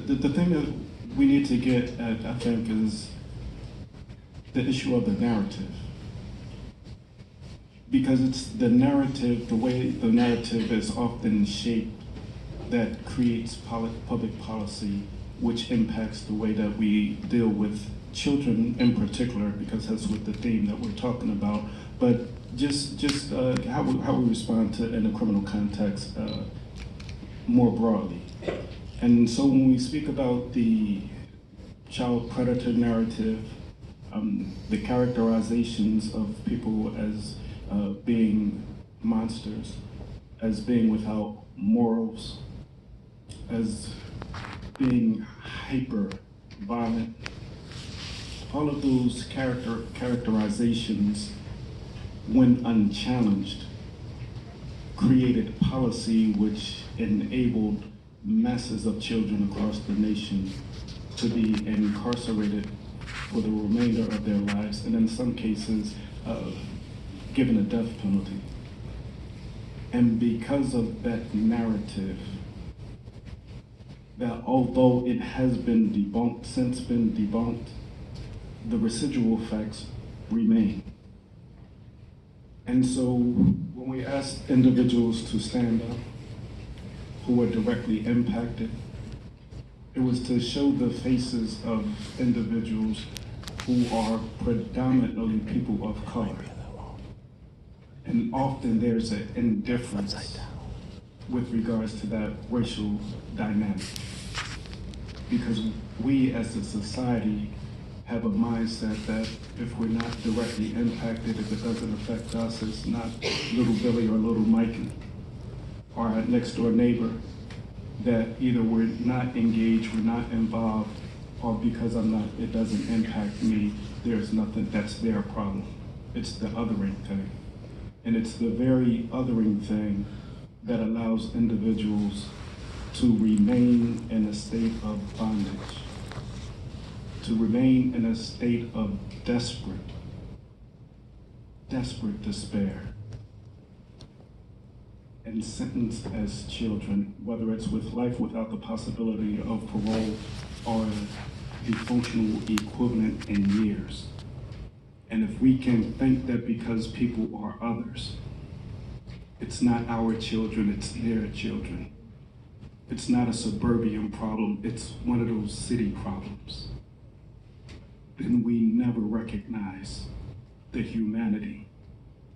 the thing that we need to get at, I think, is the issue of the narrative. Because it's the narrative, the way the narrative is often shaped, that creates public policy, which impacts the way that we deal with children in particular, because that's what the theme that we're talking about. But just how we respond to in a criminal context more broadly. And so when we speak about the child predator narrative, the characterizations of people as being monsters, as being without morals, as being hyper violent, all of those characterizations, when unchallenged, created policy which enabled masses of children across the nation to be incarcerated for the remainder of their lives, and in some cases, given a death penalty. And because of that narrative, that although it has been debunked, since been debunked, the residual facts remain. And so when we ask individuals to stand up who are directly impacted, it was to show the faces of individuals who are predominantly people of color. And often there's an indifference with regards to that racial dynamic. Because we as a society have a mindset that if we're not directly impacted, if it doesn't affect us, it's not little Billy or little Mike or our next door neighbor, that either we're not engaged, we're not involved, or because it doesn't impact me, there's nothing, that's their problem. It's the othering thing. And it's the very othering thing that allows individuals to remain in a state of bondage, to remain in a state of desperate despair, and sentenced as children, whether it's with life without the possibility of parole or the functional equivalent in years. And if we can think that because people are others, it's not our children, it's their children. It's not a suburban problem, it's one of those city problems. Then we never recognize the humanity,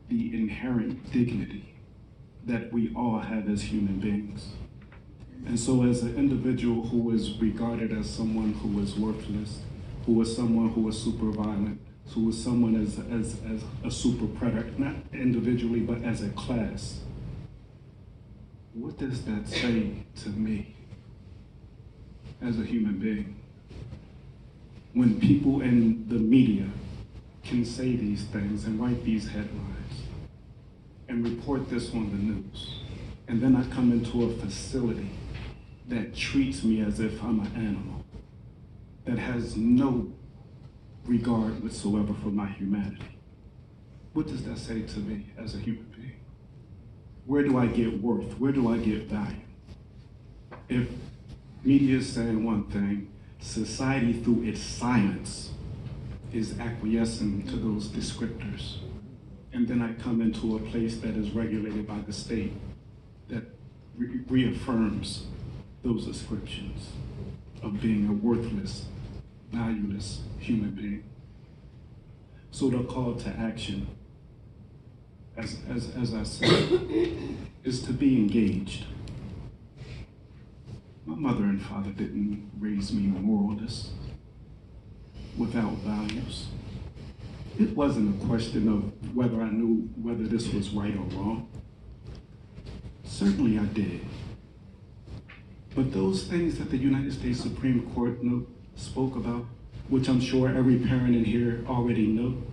the inherent dignity that we all have as human beings. And so as an individual who is regarded as someone who is worthless, who is someone who is super violent, who is someone as a super predator, not individually, but as a class, what does that say to me as a human being? When people in the media can say these things and write these headlines and report this on the news, and then I come into a facility that treats me as if I'm an animal, that has no regard whatsoever for my humanity. What does that say to me as a human being? Where do I get worth? Where do I get value? If media is saying one thing, society through its silence is acquiescing to those descriptors. And then I come into a place that is regulated by the state that reaffirms those descriptions of being a worthless, valueless human being. So the call to action, as I said, is to be engaged. My mother and father didn't raise me moralist, without values. It wasn't a question of whether I knew whether this was right or wrong. Certainly I did. But those things that the United States Supreme Court spoke about, which I'm sure every parent in here already knew,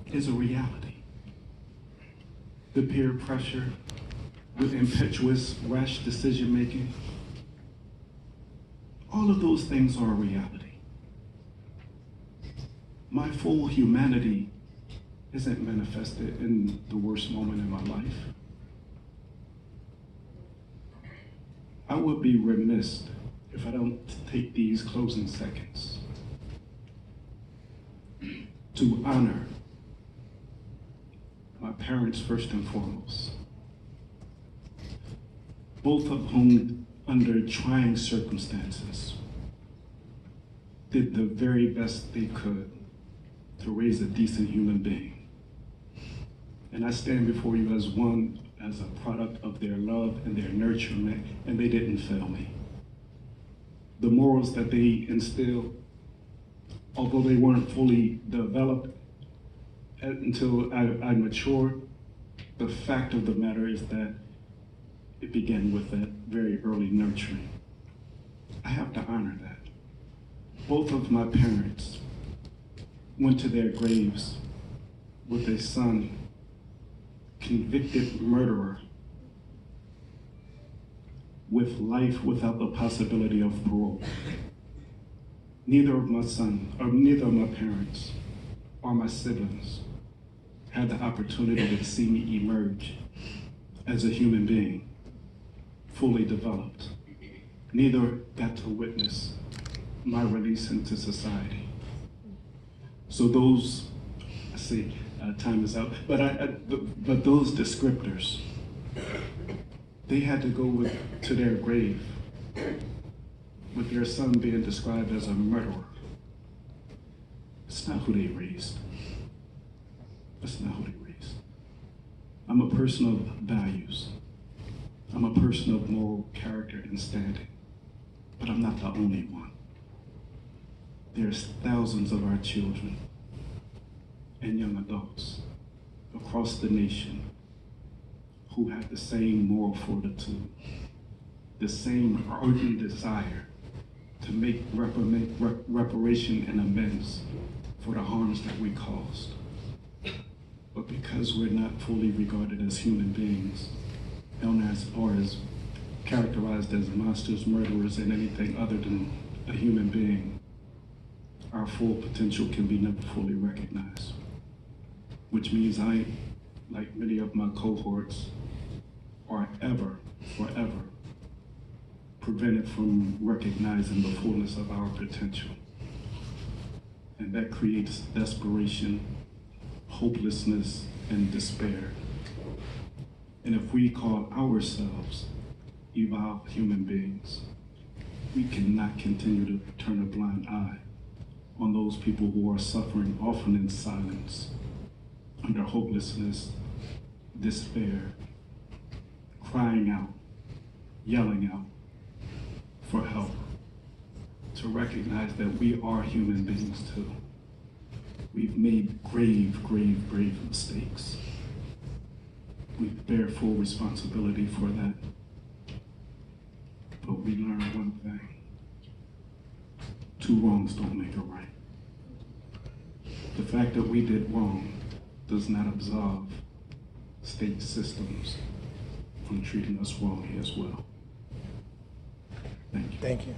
is a reality. The peer pressure with impetuous, rash decision-making, all of those things are a reality. My full humanity isn't manifested in the worst moment in my life. I would be remiss if I don't take these closing seconds to honor my parents first and foremost, both of whom, under trying circumstances, did the very best they could to raise a decent human being. And I stand before you as a product of their love and their nurturement, and they didn't fail me. The morals that they instilled, although they weren't fully developed until I matured, the fact of the matter is that it began with that very early nurturing. I have to honor that. Both of my parents went to their graves with a son, convicted murderer, with life without the possibility of parole. Neither of my parents or my siblings had the opportunity to see me emerge as a human being, fully developed. Neither got to witness my release into society. So those, I see, time is out, but those descriptors, they had to go to their grave with their son being described as a murderer. It's not who they raised. That's not who they raised. I'm a person of values. I'm a person of moral character and standing, but I'm not the only one. There's thousands of our children and young adults across the nation who have the same moral fortitude, the same ardent desire to make reparation and amends for the harms that we caused. But because we're not fully regarded as human beings, or as characterized as monsters, murderers, and anything other than a human being, our full potential can be never fully recognized. Which means I, like many of my cohorts, are forever prevented from recognizing the fullness of our potential. And that creates desperation, hopelessness, and despair. And if we call ourselves evolved human beings, we cannot continue to turn a blind eye on those people who are suffering, often in silence, under hopelessness, despair, crying out, yelling out for help, to recognize that we are human beings too. We've made grave mistakes. We bear full responsibility for that. But we learn one thing: two wrongs don't make a right. The fact that we did wrong does not absolve state systems from treating us wrongly as well. Thank you. Thank you.